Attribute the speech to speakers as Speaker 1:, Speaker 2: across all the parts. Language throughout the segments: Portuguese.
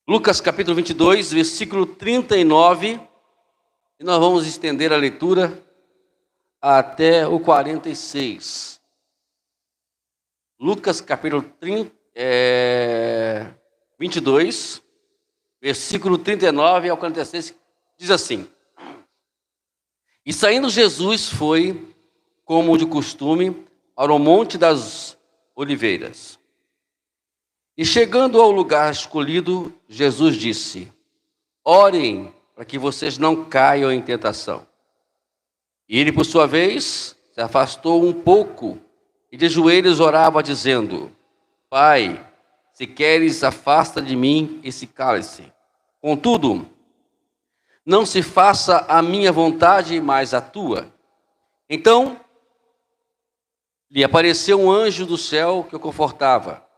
Speaker 1: Lucas capítulo 22, versículo 39, e nós vamos estender a leitura até o 46. Lucas capítulo 22, versículo 39 ao 46, diz assim: E saindo Jesus foi, como de costume, para o Monte das Oliveiras. E chegando ao lugar escolhido, Jesus disse: Orem para que vocês não caiam em tentação. E ele, por sua vez, se afastou um pouco e de joelhos orava, dizendo: Pai, se queres, afasta de mim esse cálice. Contudo, não se faça a minha vontade, mas a tua. Então, lhe apareceu um anjo do céu que o confortava.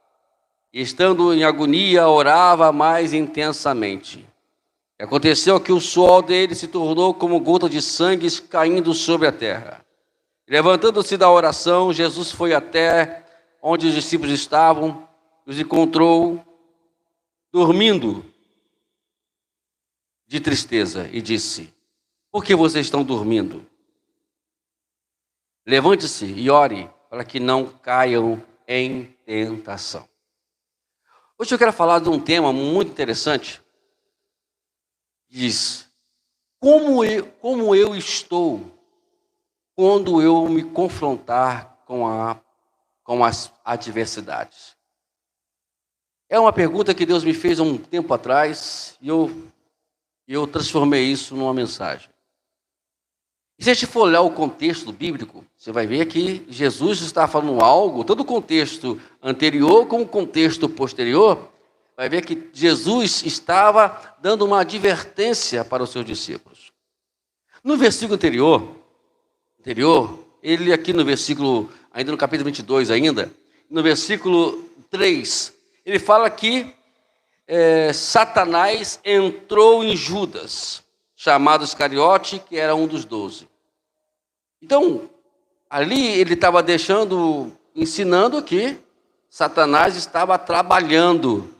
Speaker 1: E, estando em agonia, orava mais intensamente. E aconteceu que o suor dele se tornou como gota de sangue caindo sobre a terra. E, levantando-se da oração, Jesus foi até onde os discípulos estavam, os encontrou dormindo de tristeza e disse: Por que vocês estão dormindo? Levante-se e ore para que não caiam em tentação. Hoje eu quero falar de um tema muito interessante. Diz: como eu estou quando eu me confrontar com as adversidades? É uma pergunta que Deus me fez há um tempo atrás e eu transformei isso numa mensagem. E se a gente for olhar o contexto bíblico, você vai ver que Jesus está falando algo, tanto o contexto anterior como o contexto posterior, vai ver que Jesus estava dando uma advertência para os seus discípulos. No versículo anterior, ele aqui no versículo, ainda no capítulo 22 ainda, no versículo 3, ele fala que Satanás entrou em Judas, chamado Iscariote, que era um dos 12. Então, ali ele estava ensinando que Satanás estava trabalhando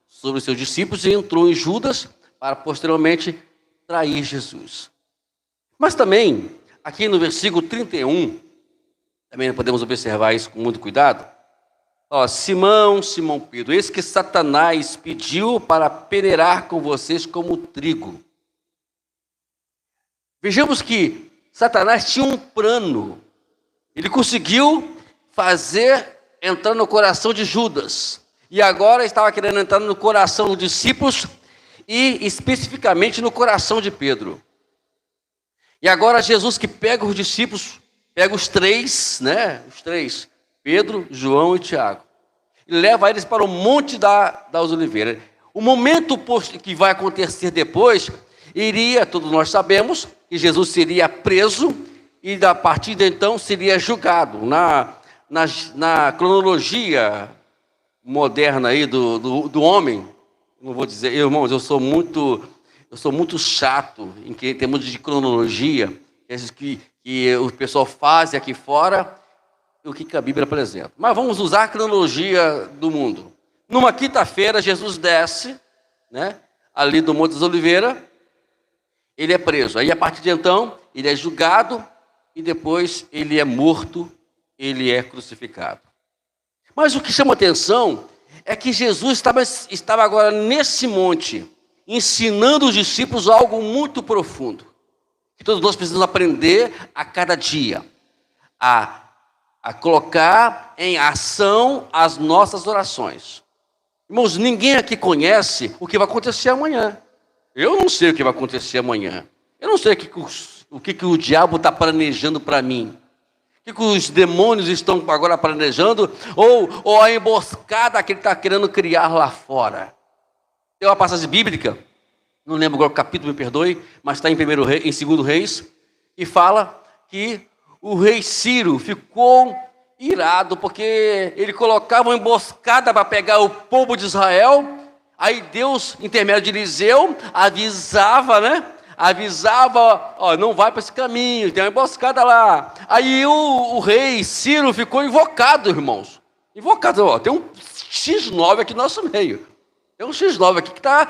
Speaker 1: sobre os seus discípulos e entrou em Judas para posteriormente trair Jesus. Mas também, aqui no versículo 31, também podemos observar isso com muito cuidado. Simão Pedro, eis que Satanás pediu para peneirar com vocês como trigo. Vejamos que Satanás tinha um plano. Ele conseguiu fazer entrar no coração de Judas. E agora estava querendo entrar no coração dos discípulos e especificamente no coração de Pedro. E agora Jesus que pega os discípulos, pega os três, Pedro, João e Tiago, e leva eles para o Monte das Oliveiras. O momento que vai acontecer depois, todos nós sabemos, que Jesus seria preso e a partir de então seria julgado. Na cronologia moderna aí do homem, não vou dizer, irmãos, eu sou muito chato em termos de cronologia, que o pessoal faz aqui fora, o que a Bíblia apresenta. Mas vamos usar a cronologia do mundo. Numa quinta-feira, Jesus desce, ali do Monte das Oliveiras, ele é preso. Aí, a partir de então, ele é julgado e depois ele é morto, ele é crucificado. Mas o que chama atenção é que Jesus estava agora nesse monte, ensinando os discípulos algo muito profundo, que todos nós precisamos aprender a cada dia, a colocar em ação as nossas orações. Irmãos, ninguém aqui conhece o que vai acontecer amanhã. Eu não sei o que vai acontecer amanhã. Eu não sei o que o diabo está planejando para mim. O que os demônios estão agora planejando, ou a emboscada que ele está querendo criar lá fora. Tem uma passagem bíblica, não lembro agora o capítulo, me perdoe, mas está em 2 Reis, e fala que o rei Ciro ficou irado, porque ele colocava uma emboscada para pegar o povo de Israel. Aí Deus, intermédio de Eliseu, avisava, não vai para esse caminho, tem uma emboscada lá. Aí o rei Ciro ficou invocado, irmãos. Invocado, tem um X9 aqui no nosso meio. É um X9 aqui que está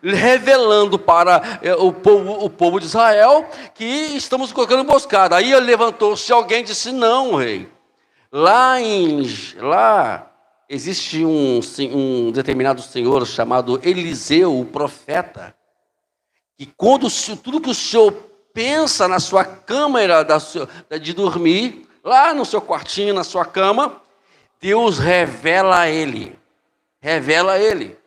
Speaker 1: revelando para o povo de Israel que estamos colocando emboscada. Aí levantou-se alguém e disse: não, rei. Lá existe um determinado senhor chamado Eliseu, o profeta, que quando tudo que o senhor pensa na sua câmara de dormir, lá no seu quartinho, na sua cama, Deus revela a ele. Revela a ele.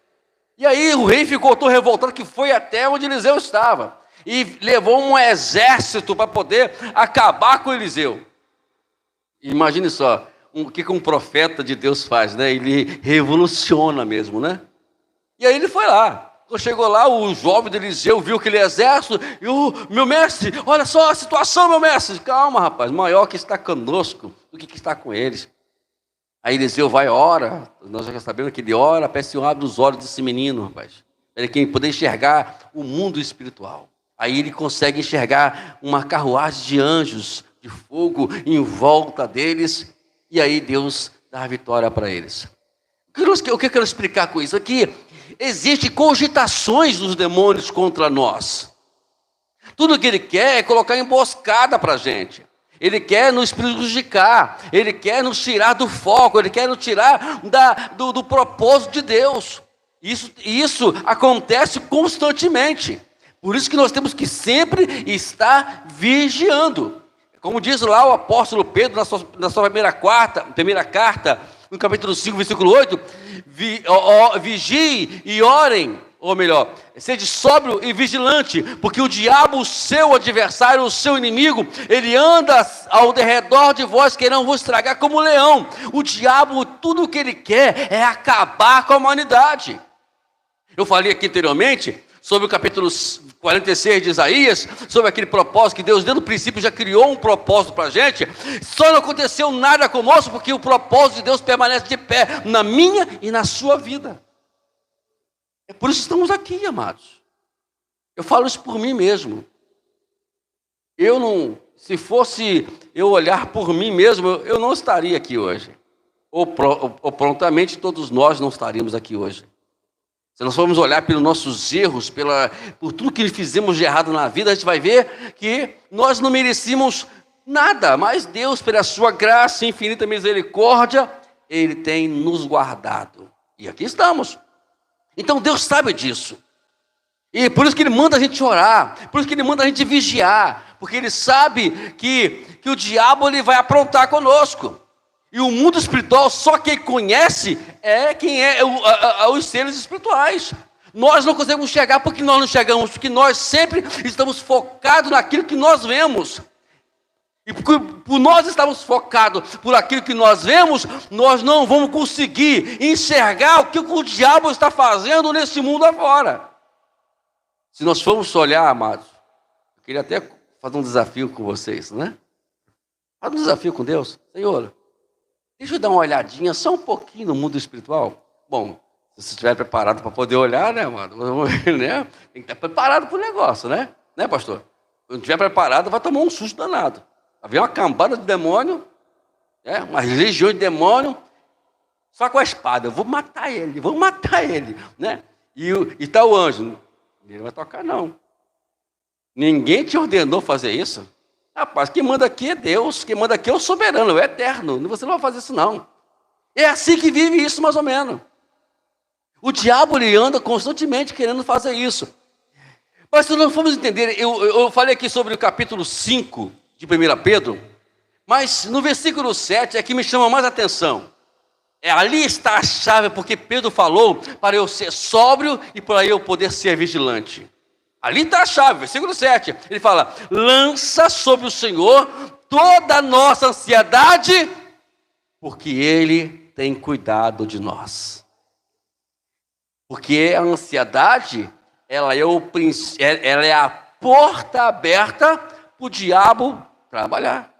Speaker 1: E aí o rei ficou tão revoltado que foi até onde Eliseu estava. E levou um exército para poder acabar com Eliseu. Imagine só, o que um profeta de Deus faz, né? Ele revoluciona mesmo, né? E aí ele foi lá. Quando chegou lá, o jovem de Eliseu viu aquele exército. E meu mestre, olha só a situação, meu mestre. Calma, rapaz, maior que está conosco do que está com eles. Aí Eliseu vai, ora, nós já sabemos que ele ora, peça que o Senhor abre os olhos desse menino, rapaz. Para ele poder enxergar o mundo espiritual. Aí ele consegue enxergar uma carruagem de anjos, de fogo, em volta deles. E aí Deus dá a vitória para eles. O que eu quero explicar com isso? Aqui existem cogitações dos demônios contra nós. Tudo que ele quer é colocar emboscada para a gente. Ele quer nos prejudicar, ele quer nos tirar do foco, ele quer nos tirar do propósito de Deus. Isso acontece constantemente. Por isso que nós temos que sempre estar vigiando. Como diz lá o apóstolo Pedro na sua primeira carta, no capítulo 5, versículo 8, vigie e orem. Ou melhor, sede sóbrio e vigilante, porque o diabo, o seu adversário, o seu inimigo, ele anda ao redor de vós, querendo vos estragar como leão. O diabo, tudo o que ele quer é acabar com a humanidade. Eu falei aqui anteriormente sobre o capítulo 46 de Isaías, sobre aquele propósito que Deus, desde o princípio, já criou um propósito para a gente. Só não aconteceu nada conosco, porque o propósito de Deus permanece de pé na minha e na sua vida. É por isso que estamos aqui, amados. Eu falo isso por mim mesmo. Se fosse eu olhar por mim mesmo, eu não estaria aqui hoje. Ou prontamente todos nós não estaríamos aqui hoje. Se nós formos olhar pelos nossos erros, por tudo que fizemos de errado na vida, a gente vai ver que nós não merecíamos nada, mas Deus, pela sua graça e infinita misericórdia, Ele tem nos guardado. E aqui estamos. Então Deus sabe disso. E por isso que Ele manda a gente orar, por isso que Ele manda a gente vigiar, porque Ele sabe que o diabo ele vai aprontar conosco. E o mundo espiritual, só quem conhece quem é os seres espirituais. Nós não conseguimos chegar porque nós não chegamos, porque nós sempre estamos focados naquilo que nós vemos. E por nós estarmos focados por aquilo que nós vemos, nós não vamos conseguir enxergar o que o diabo está fazendo nesse mundo afora. Se nós formos olhar, amados, eu queria até fazer um desafio com vocês, né? Faz um desafio com Deus. Senhor, deixa eu dar uma olhadinha só um pouquinho no mundo espiritual. Bom, se você estiver preparado para poder olhar, né, amado? Né? Tem que estar preparado para o negócio, né? Né, pastor? Se não estiver preparado, vai tomar um susto danado. Vai vir uma cambada de demônio, uma legião de demônio, só com a espada. Eu vou matar ele, né? E está o anjo. Ele não vai tocar, não. Ninguém te ordenou fazer isso. Rapaz, quem manda aqui é Deus, quem manda aqui é o soberano, é o eterno. Você não vai fazer isso, não. É assim que vive isso, mais ou menos. O diabo, ele anda constantemente querendo fazer isso. Mas se nós formos entender, eu falei aqui sobre o capítulo 5 de 1 Pedro, mas no versículo 7 é que me chama mais atenção. Ali está a chave, porque Pedro falou para eu ser sóbrio e para eu poder ser vigilante. Ali está a chave, versículo 7. Ele fala: lança sobre o Senhor toda a nossa ansiedade, porque Ele tem cuidado de nós. Porque a ansiedade, ela é a porta aberta para o diabo trabalhar.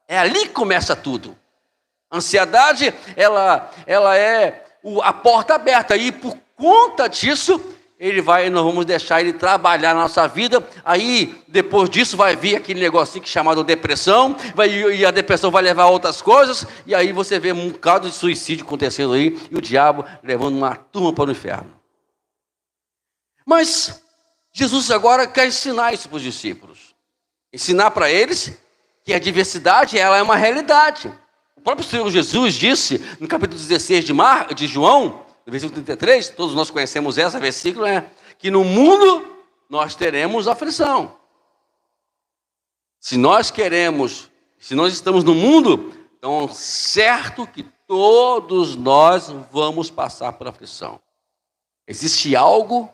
Speaker 1: É ali que começa tudo. A ansiedade, ela é a porta aberta. E por conta disso, nós vamos deixar ele trabalhar na nossa vida. Aí, depois disso, vai vir aquele negocinho chamado depressão. E a depressão vai levar a outras coisas. E aí você vê um bocado de suicídio acontecendo aí. E o diabo levando uma turma para o inferno. Mas Jesus agora quer ensinar isso para os discípulos. Ensinar para eles que a diversidade ela é uma realidade. O próprio Senhor Jesus disse, no capítulo 16 de João, no versículo 33, todos nós conhecemos esse versículo, que no mundo nós teremos aflição. Se nós estamos no mundo, então certo que todos nós vamos passar por aflição. Existe algo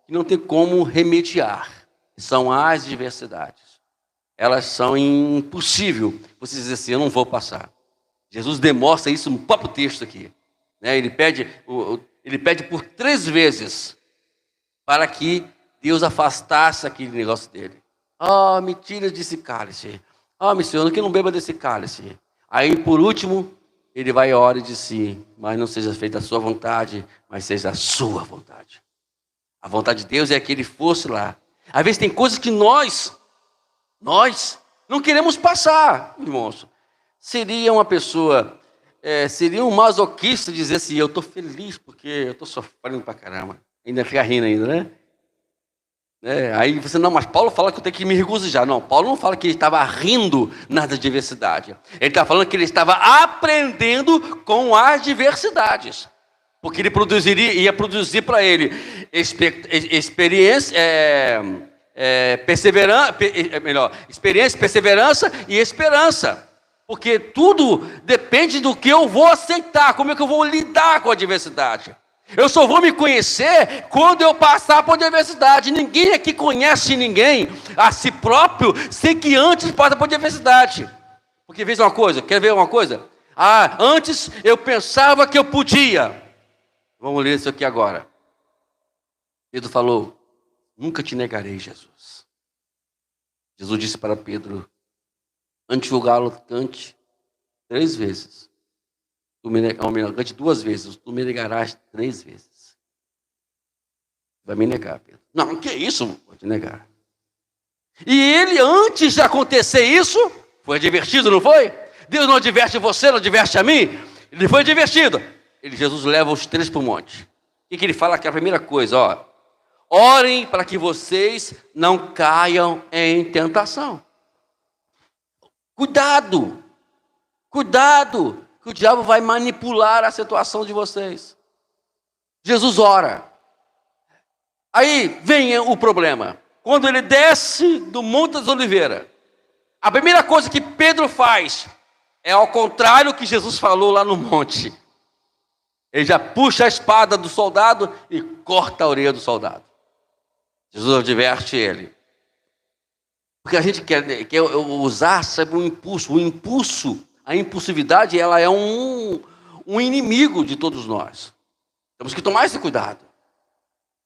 Speaker 1: que não tem como remediar, são as diversidades. Elas são impossível você dizer assim, eu não vou passar. Jesus demonstra isso no próprio texto aqui. Ele pede por 3 vezes para que Deus afastasse aquele negócio dele. Me tira desse cálice. Meu Senhor, que não beba desse cálice. Aí, por último, ele vai e ora e diz assim, mas não seja feita a sua vontade, mas seja a sua vontade. A vontade de Deus é que ele fosse lá. Às vezes tem coisas que nós não queremos passar, irmãos. Seria uma pessoa, seria um masoquista dizer assim, eu estou feliz porque eu estou sofrendo pra caramba. Ainda fica rindo ainda, né? Aí você, não, mas Paulo fala que eu tenho que me regozijar. Não, Paulo não fala que ele estava rindo na diversidade. Ele está falando que ele estava aprendendo com as diversidades. Porque ele ia produzir para ele experiência, perseverança e esperança. Porque tudo depende do que eu vou aceitar, como é que eu vou lidar com a diversidade. Eu só vou me conhecer quando eu passar por diversidade. Ninguém aqui conhece ninguém a si próprio sem que antes passe por diversidade. Porque veja uma coisa, quer ver uma coisa? Antes eu pensava que eu podia. Vamos ler isso aqui agora. Pedro falou, nunca te negarei, Jesus. Jesus disse para Pedro, antes de julgá-lo, cante 3 vezes. Cante 2 vezes, tu me negarás 3 vezes. Vai me negar, Pedro. Não, que isso? Vou te negar. E ele, antes de acontecer isso, foi advertido, não foi? Deus não adverte você, não adverte a mim? Ele foi advertido. Jesus leva os 3 para o monte. O que ele fala aqui? A primeira coisa, orem para que vocês não caiam em tentação. Cuidado, que o diabo vai manipular a situação de vocês. Jesus ora. Aí vem o problema. Quando ele desce do Monte das Oliveiras, a primeira coisa que Pedro faz é ao contrário do que Jesus falou lá no monte. Ele já puxa a espada do soldado e corta a orelha do soldado. Jesus adverte ele. Porque a gente quer usar, sabe, o impulso. A impulsividade, ela é um inimigo de todos nós. Temos que tomar esse cuidado.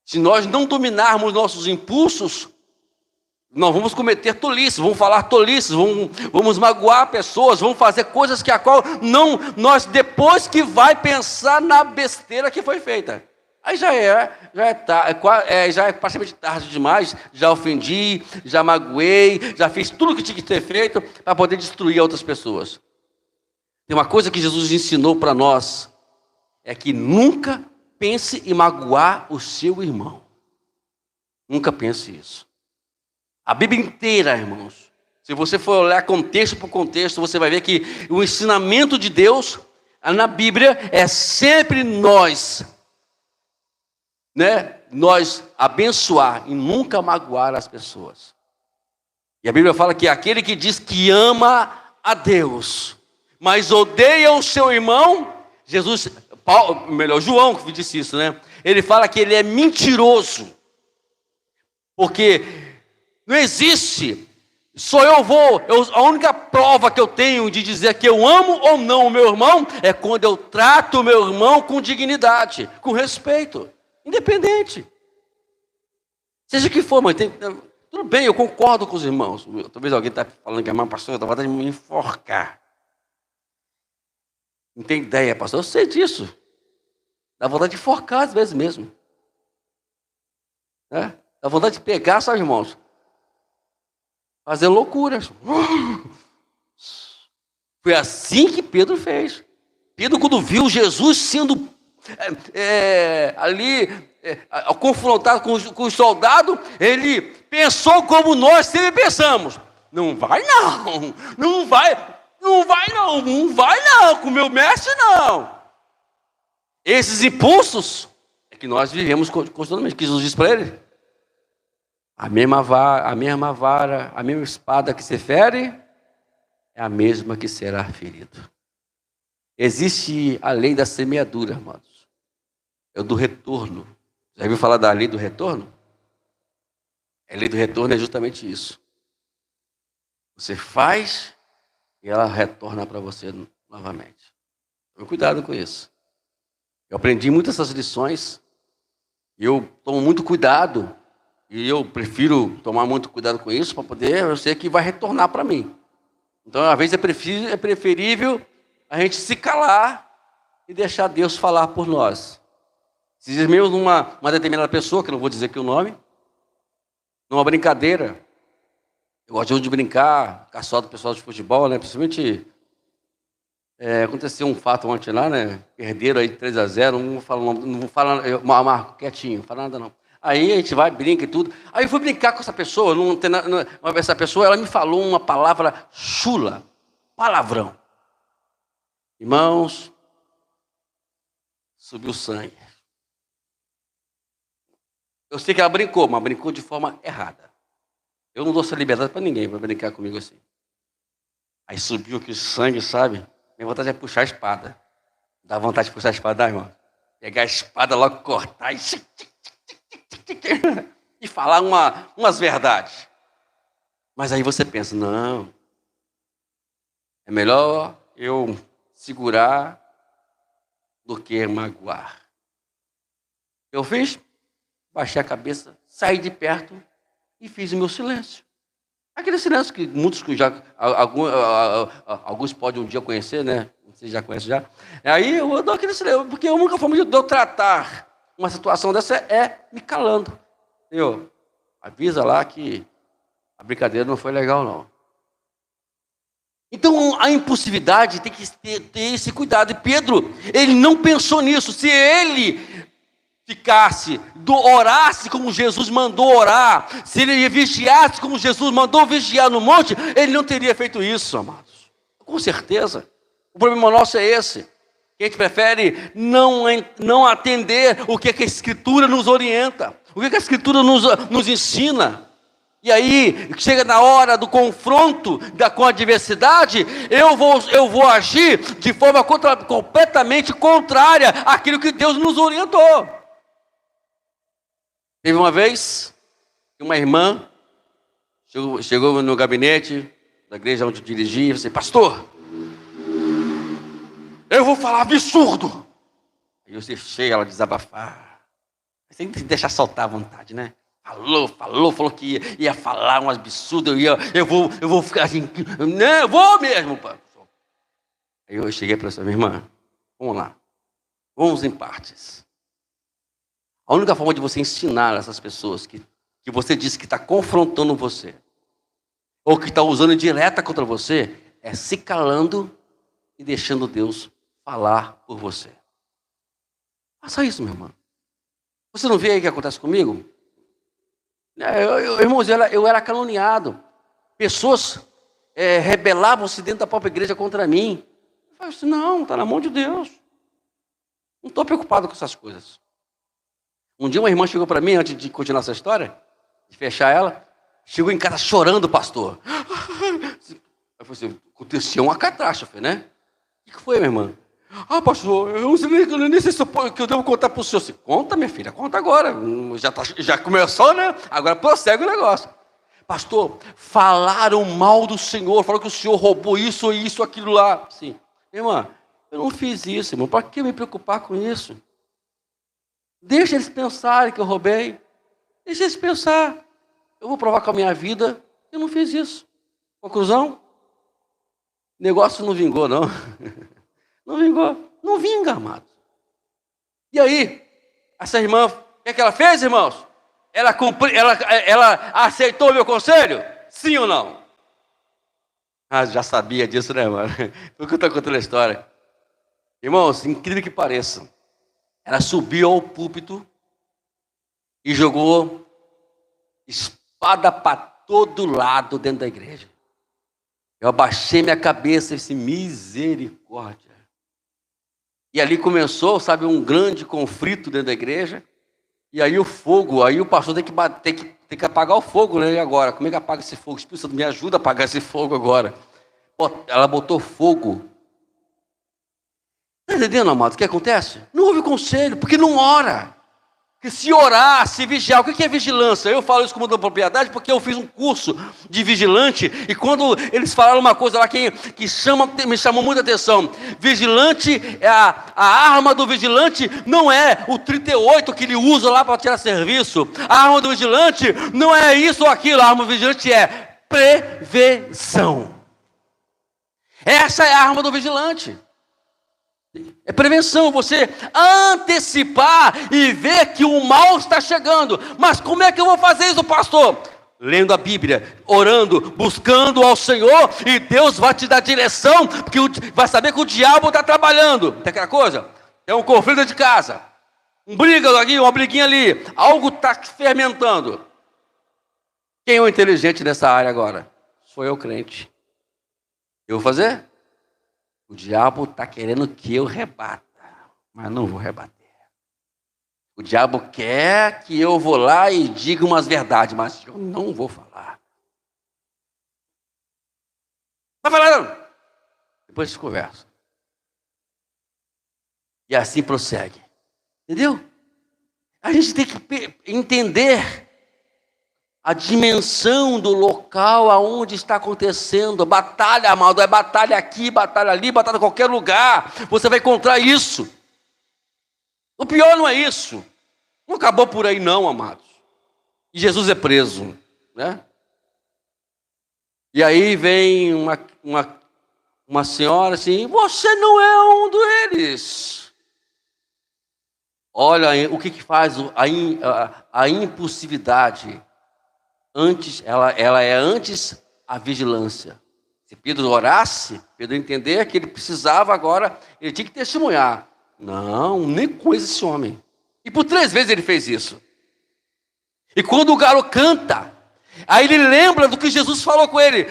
Speaker 1: Se nós não dominarmos nossos impulsos, nós vamos cometer tolices, vamos falar tolices, vamos magoar pessoas, vamos fazer coisas que a qual nós depois que vai pensar na besteira que foi feita. Aí já é praticamente tarde demais, já ofendi, já magoei, já fiz tudo o que tinha que ter feito para poder destruir outras pessoas. Tem uma coisa que Jesus ensinou para nós, é que nunca pense em magoar o seu irmão. Nunca pense isso. A Bíblia inteira, irmãos, se você for olhar contexto por contexto, você vai ver que o ensinamento de Deus na Bíblia é sempre nós abençoar e nunca magoar as pessoas. E a Bíblia fala que aquele que diz que ama a Deus, mas odeia o seu irmão, João que disse isso, né? Ele fala que ele é mentiroso, porque não existe, a única prova que eu tenho de dizer que eu amo ou não o meu irmão, é quando eu trato o meu irmão com dignidade, com respeito, independente. Seja o que for, mas tudo bem, eu concordo com os irmãos. Talvez alguém está falando que é pastor, eu dá vontade de me enforcar. Não tem ideia, pastor, eu sei disso. Dá vontade de enforcar às vezes mesmo. Dá vontade de pegar, sabe, irmãos? Fazer loucuras. Foi assim que Pedro fez. Pedro, quando viu Jesus sendo ao confrontar com os soldados, ele pensou como nós sempre pensamos. Não vai não, não vai não, com o meu mestre não. Esses impulsos é que nós vivemos constantemente, que Jesus disse para ele. A mesma vara, a mesma espada que se fere, é a mesma que será ferido. Existe a lei da semeadura, amados. É o do retorno. Já ouviu falar da lei do retorno? A lei do retorno é justamente isso. Você faz e ela retorna para você novamente. Tome cuidado com isso. Eu aprendi muitas dessas lições. E eu tomo muito cuidado. E eu prefiro tomar muito cuidado com isso para poder, eu sei que vai retornar para mim. Então, às vezes, é preferível a gente se calar e deixar Deus falar por nós. Se diz mesmo uma determinada pessoa, que eu não vou dizer aqui o nome, numa brincadeira. Eu gosto de brincar, caçar do pessoal de futebol, né? Principalmente, aconteceu um fato ontem lá, né? Perderam aí 3-0, não vou falar, eu marco quietinho, não falo nada não. Aí a gente vai, brinca e tudo. Aí eu fui brincar com essa pessoa, essa pessoa, ela me falou uma palavra chula, palavrão. Irmãos, subiu sangue. Eu sei que ela brincou, mas brincou de forma errada. Eu não dou essa liberdade para ninguém, para brincar comigo assim. Aí subiu aquele sangue, sabe? Minha vontade é puxar a espada. Dá vontade de puxar a espada, irmão. Pegar a espada logo, cortar e falar umas verdades. Mas aí você pensa, não, é melhor eu segurar do que magoar. Eu fiz, baixei a cabeça, saí de perto e fiz o meu silêncio. Aquele silêncio que muitos alguns podem um dia conhecer, né? Vocês já conhecem já. Aí eu dou aquele silêncio, porque a única forma de eu tratar uma situação dessa é me calando. Entendeu? Avisa lá que a brincadeira não foi legal, não. Então, a impulsividade tem que ter esse cuidado. E Pedro, ele não pensou nisso. Se ele orasse como Jesus mandou orar, se ele vigiasse como Jesus mandou vigiar no monte, ele não teria feito isso, amados. Com certeza. O problema nosso é esse. Que a gente prefere não atender o que a Escritura nos orienta, o que a Escritura nos ensina. E aí, chega na hora do confronto com a adversidade, eu vou agir de forma completamente contrária àquilo que Deus nos orientou. Teve uma vez, uma irmã chegou no gabinete da igreja onde eu dirigi e disse, pastor, eu vou falar absurdo. Aí eu deixei ela desabafar. Você tem que deixar soltar à vontade, né? Falou que ia falar um absurdo, eu vou ficar assim, não, eu vou mesmo. Pá. Aí eu cheguei para essa minha irmã, vamos lá, vamos em partes. A única forma de você ensinar essas pessoas que você disse que está confrontando você, ou que está usando direta contra você, é se calando e deixando Deus falar por você. Faça isso, meu irmão. Você não vê aí o que acontece comigo? Irmãos, eu era caluniado. Pessoas rebelavam-se dentro da própria igreja contra mim. Eu falei assim, não, está na mão de Deus. Não estou preocupado com essas coisas. Um dia uma irmã chegou para mim, antes de continuar essa história, de fechar ela, chegou em casa chorando, pastor. Eu falei assim, aconteceu uma catástrofe, né? O que foi, minha irmã? Pastor, eu nem sei se eu devo contar para o senhor. Assim, conta, minha filha, conta agora. Já começou, né? Agora prossegue o negócio. Pastor, falaram mal do senhor, falaram que o senhor roubou isso, aquilo lá. Sim. Irmã, eu não fiz isso, irmão. Para que me preocupar com isso? Deixa eles pensarem que eu roubei. Deixa eles pensar. Eu vou provar com a minha vida, eu não fiz isso. Conclusão? O negócio não vingou, não. Não vingou. Não vinga, amado. E aí, essa irmã, o que ela fez, irmãos? Ela aceitou o meu conselho? Sim ou não? Já sabia disso, né, mano? Por que eu estou contando a história? Irmãos, incrível que pareça, ela subiu ao púlpito e jogou espada para todo lado dentro da igreja. Eu abaixei minha cabeça e disse, misericórdia. E ali começou, sabe, um grande conflito dentro da igreja. E aí o fogo, aí o pastor tem que apagar o fogo, né? E agora? Como é que apaga esse fogo? O Espírito Santo me ajuda a apagar esse fogo agora. Ela botou fogo. Está entendendo, amado? O que acontece? Não houve conselho, porque não ora. Porque se orar, se vigiar, o que é vigilância? Eu falo isso com muita propriedade porque eu fiz um curso de vigilante e quando eles falaram uma coisa lá que me chamou muita atenção. Vigilante, a arma do vigilante não é o 38 que ele usa lá para tirar serviço. A arma do vigilante não é isso ou aquilo. A arma do vigilante é prevenção. Essa é a arma do vigilante. É prevenção, você antecipar e ver que o mal está chegando. Mas como é que eu vou fazer isso, pastor? Lendo a Bíblia, orando, buscando ao Senhor, e Deus vai te dar direção, porque vai saber que o diabo está trabalhando. Tem aquela coisa? É um conflito de casa, briga aqui, uma briguinha ali, algo está fermentando. Quem é o inteligente nessa área agora? Sou eu, crente. Eu vou fazer? O diabo está querendo que eu rebata, mas não vou rebater. O diabo quer que eu vou lá e diga umas verdades, mas eu não vou falar. Vai falar não. Depois se conversa. E assim prossegue. Entendeu? A gente tem que entender a dimensão do local aonde está acontecendo. Batalha, amado, é batalha aqui, batalha ali, batalha em qualquer lugar. Você vai encontrar isso. O pior não é isso. Não acabou por aí não, amados. E Jesus é preso, né? E aí vem uma senhora assim, você não é um deles. Olha o que faz a impulsividade. Antes, ela é antes a vigilância. Se Pedro orasse, Pedro entender que ele precisava agora, ele tinha que testemunhar. Não, nem conheço esse homem. E por 3 vezes ele fez isso. E quando o galo canta, aí ele lembra do que Jesus falou com ele.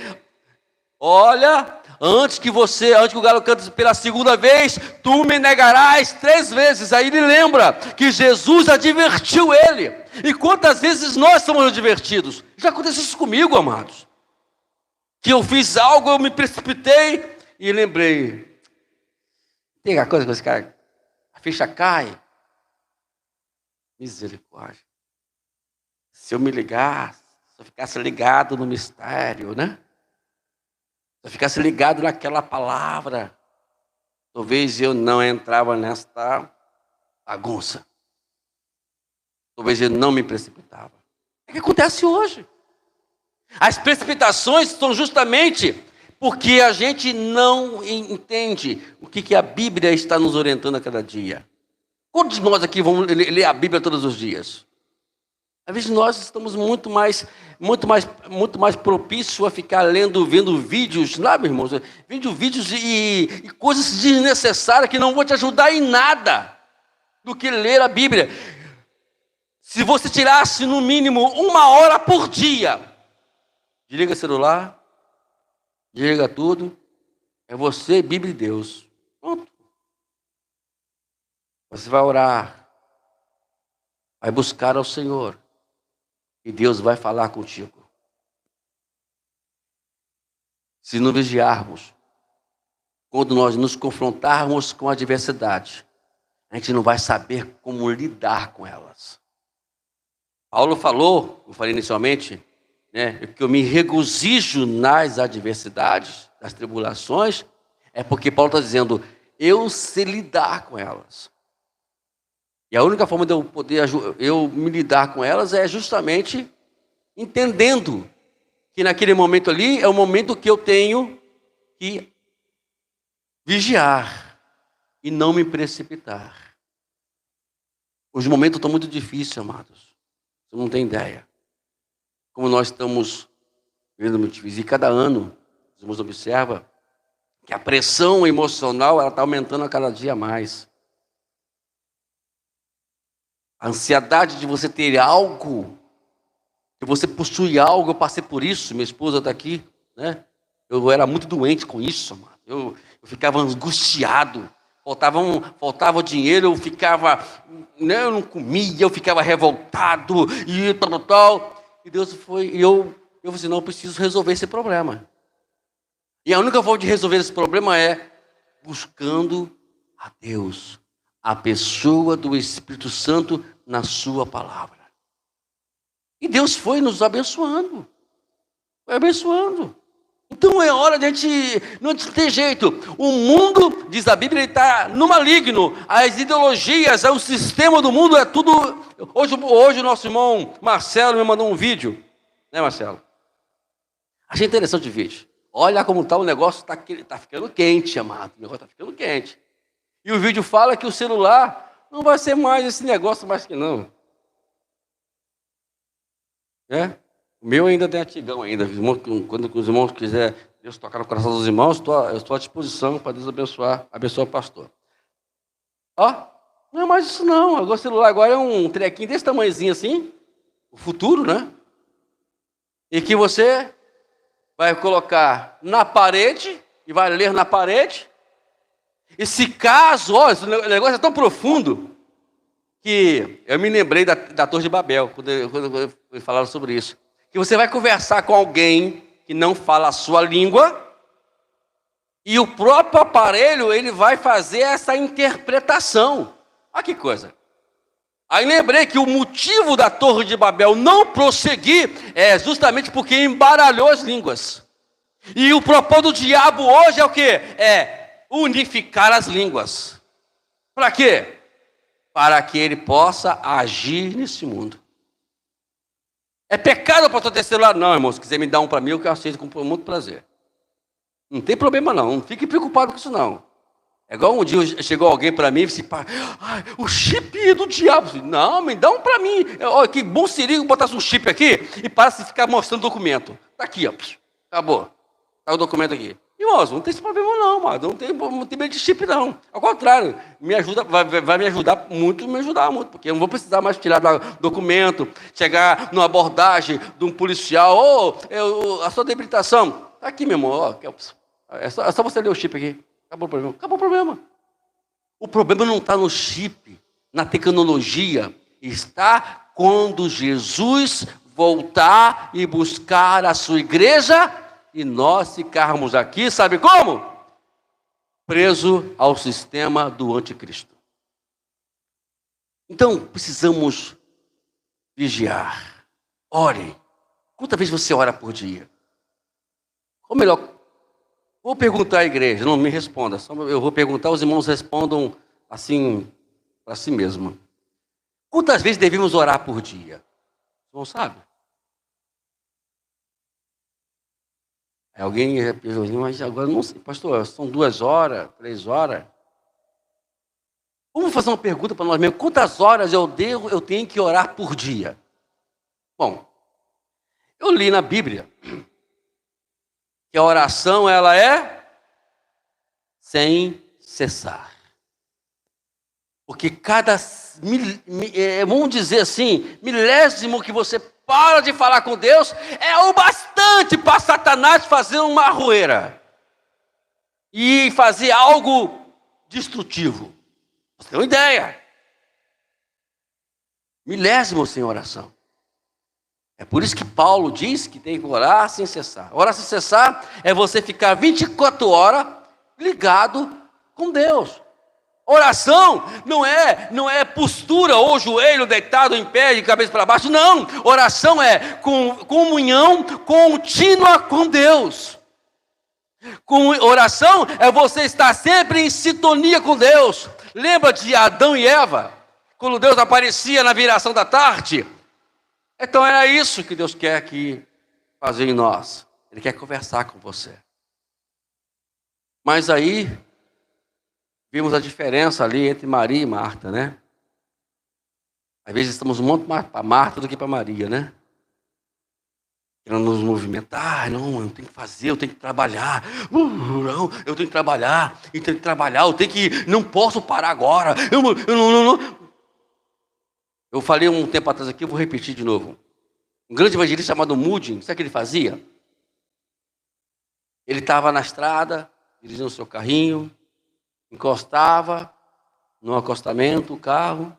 Speaker 1: Olha, antes que o galo cante pela 2ª vez, tu me negarás 3 vezes. Aí ele lembra que Jesus advertiu ele. E quantas vezes nós somos advertidos? Já aconteceu isso comigo, amados. Que eu fiz algo, eu me precipitei e lembrei. Tem a coisa com esse cara, a ficha cai. Misericórdia. Se eu me ligasse, se eu ficasse ligado no mistério, né? Se eu ficasse ligado naquela palavra, talvez eu não entrava nesta bagunça. Talvez eu não me precipitava. É o que acontece hoje. As precipitações são justamente porque a gente não entende o que a Bíblia está nos orientando a cada dia. Quantos de nós aqui vamos ler a Bíblia todos os dias? Às vezes nós estamos muito mais propícios a ficar vendo vídeos, lá, meus irmãos, vendo vídeos e coisas desnecessárias que não vão te ajudar em nada do que ler a Bíblia. Se você tirasse no mínimo 1 hora por dia, desliga o celular, desliga tudo, é você, Bíblia e Deus. Pronto. Você vai orar, vai buscar ao Senhor, e Deus vai falar contigo. Se não vigiarmos, quando nós nos confrontarmos com a adversidade, a gente não vai saber como lidar com elas. Paulo falou, eu falei inicialmente, né, que eu me regozijo nas adversidades, nas tribulações, é porque Paulo está dizendo, eu sei lidar com elas. E a única forma de eu poder me lidar com elas é justamente entendendo que naquele momento ali é o momento que eu tenho que vigiar e não me precipitar. Os momentos estão muito difíceis, amados. Você não tem ideia. Como nós estamos vivendo muito difícil. E cada ano, os irmãos observam que a pressão emocional está aumentando a cada dia mais. A ansiedade de você ter algo, de você possuir algo. Eu passei por isso, minha esposa está aqui, né? Eu era muito doente com isso, mano. Eu ficava angustiado, faltava dinheiro, eu ficava, né, eu não comia, eu ficava revoltado, e tal. E Deus foi, e eu falei assim, não, eu preciso resolver esse problema. E a única forma de resolver esse problema é buscando a Deus, a pessoa do Espírito Santo na sua palavra. E Deus foi nos abençoando. Foi abençoando. Então é hora de a gente, não tem jeito. O mundo, diz a Bíblia, ele está no maligno. As ideologias, o sistema do mundo é tudo... Hoje o nosso irmão Marcelo me mandou um vídeo. Né, Marcelo? Achei interessante o vídeo. Olha como está o negócio, está ficando quente, amado. O negócio está ficando quente. E o vídeo fala que o celular não vai ser mais esse negócio mais que não. É? O meu ainda tem antigão ainda. Quando os irmãos quiserem Deus tocar no coração dos irmãos, eu estou à disposição para Deus abençoar o pastor. Ó, não é mais isso não. Agora o celular agora é um trequinho desse tamanhozinho assim. O futuro, né? E que você vai colocar na parede e vai ler na parede. E se caso, ó, esse negócio é tão profundo que eu me lembrei da Torre de Babel, quando falaram sobre isso. Que você vai conversar com alguém que não fala a sua língua, e o próprio aparelho, ele vai fazer essa interpretação. Olha que coisa. Aí lembrei que o motivo da Torre de Babel não prosseguir é justamente porque embaralhou as línguas. E o propósito do diabo hoje é o quê? É unificar as línguas. Para quê? Para que ele possa agir nesse mundo. É pecado para ter celular? Não, irmão. Se quiser me dar um para mim, eu aceito com muito prazer. Não tem problema não. Não fique preocupado com isso não. É igual um dia chegou alguém para mim e disse, o chip do diabo. Não, me dá um para mim. Olha, que bom seria que botasse um chip aqui e parasse de ficar mostrando documento. Está aqui, ó. Acabou. Está o documento aqui. Irmãos, não tem esse problema não, mano. Não tem medo de chip não. Ao contrário, me ajuda, vai me ajudar muito, porque eu não vou precisar mais tirar documento, chegar numa abordagem de um policial, a sua debilitação. Está aqui, meu irmão, ó. É só você ler o chip aqui. Acabou o problema. Acabou o problema. O problema não está no chip, na tecnologia. Está quando Jesus voltar e buscar a sua igreja e nós ficarmos aqui, sabe como? Preso ao sistema do anticristo. Então, precisamos vigiar. Ore. Quantas vezes você ora por dia? Ou melhor, vou perguntar à igreja, não me responda. Eu vou perguntar, os irmãos respondam assim, para si mesmo. Quantas vezes devemos orar por dia? Não sabe? Alguém, mas agora não sei, pastor, são 2 horas, 3 horas. Vamos fazer uma pergunta para nós mesmos. Quantas horas eu tenho que orar por dia? Bom, eu li na Bíblia que a oração, ela é sem cessar. Porque cada, vamos dizer assim, milésimo que você para de falar com Deus, é o bastante para Satanás fazer uma arrueira. E fazer algo destrutivo. Você tem uma ideia? Milésimo sem oração. É por isso que Paulo diz que tem que orar sem cessar. Orar sem cessar é você ficar 24 horas ligado com Deus. Oração não é postura ou joelho deitado em pé de cabeça para baixo. Não, oração é comunhão contínua com Deus. Oração é você estar sempre em sintonia com Deus. Lembra de Adão e Eva? Quando Deus aparecia na viração da tarde? Então era isso que Deus quer fazer em nós. Ele quer conversar com você. Mas aí, vimos a diferença ali entre Maria e Marta, né? Às vezes estamos muito mais para Marta do que para Maria, né? Querendo nos movimentar, não, eu tenho que fazer, eu tenho que trabalhar. Não, eu tenho que trabalhar, não posso parar agora. Eu não. Eu falei um tempo atrás aqui, eu vou repetir de novo. Um grande evangelista chamado Moody, sabe o que ele fazia? Ele estava na estrada, dirigindo o seu carrinho, encostava no acostamento o carro,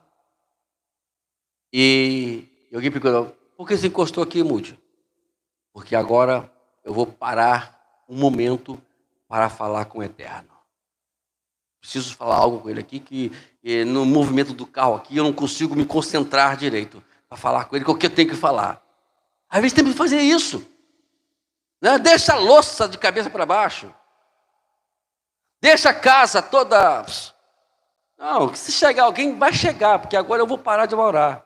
Speaker 1: e alguém perguntou: por que você encostou aqui, Moody? Porque agora eu vou parar um momento para falar com o Eterno. Preciso falar algo com ele aqui, que no movimento do carro aqui eu não consigo me concentrar direito para falar com ele, o que eu tenho que falar. Às vezes tem que fazer isso, né? Deixa a louça de cabeça para baixo, deixa a casa toda. Não, se chegar alguém, vai chegar, porque agora eu vou parar de orar.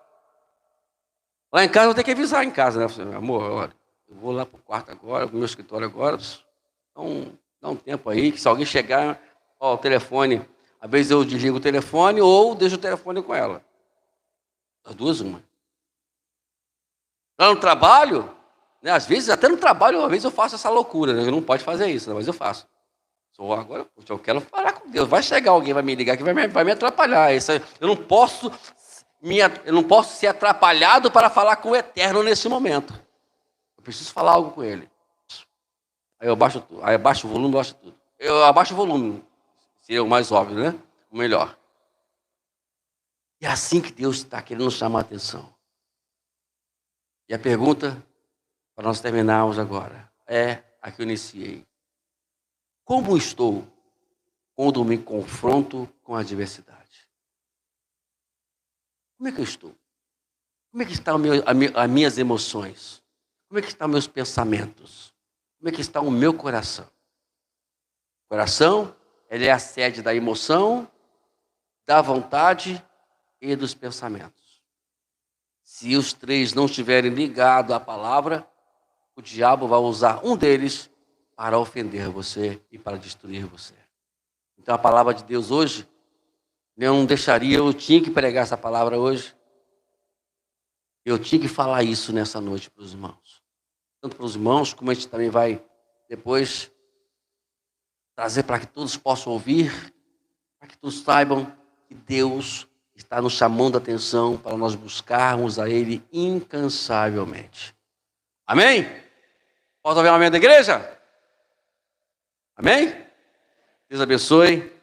Speaker 1: Lá em casa eu tenho que avisar em casa, né? Amor, olha, eu vou lá para o quarto agora, para o meu escritório agora, dá um tempo aí, que se alguém chegar, ó, o telefone, às vezes eu desligo o telefone ou deixo o telefone com ela. As duas, uma. Lá no trabalho, né, às vezes, até no trabalho, às vezes eu faço essa loucura, né? Eu não pode fazer isso, né, mas eu faço. Agora, eu quero falar com Deus. Vai chegar alguém, vai me ligar que vai me atrapalhar. Eu não posso ser atrapalhado para falar com o Eterno nesse momento. Eu preciso falar algo com Ele. Aí eu abaixo o volume, baixo tudo. Eu abaixo o volume, seria o mais óbvio, né? O melhor. E é assim que Deus está querendo chamar a atenção. E a pergunta, para nós terminarmos agora, é a que eu iniciei. Como estou quando me confronto com a adversidade? Como é que eu estou? Como é que estão as minhas emoções? Como é que estão meus pensamentos? Como é que está o meu coração? O coração, ele é a sede da emoção, da vontade e dos pensamentos. Se os três não estiverem ligados à palavra, o diabo vai usar um deles para ofender você e para destruir você. Então a palavra de Deus hoje, eu tinha que pregar essa palavra hoje. Eu tinha que falar isso nessa noite para os irmãos. Tanto para os irmãos, como a gente também vai depois trazer para que todos possam ouvir, para que todos saibam que Deus está nos chamando a atenção para nós buscarmos a Ele incansavelmente. Amém? Posso ouvir um amém da igreja? Amém? Deus abençoe.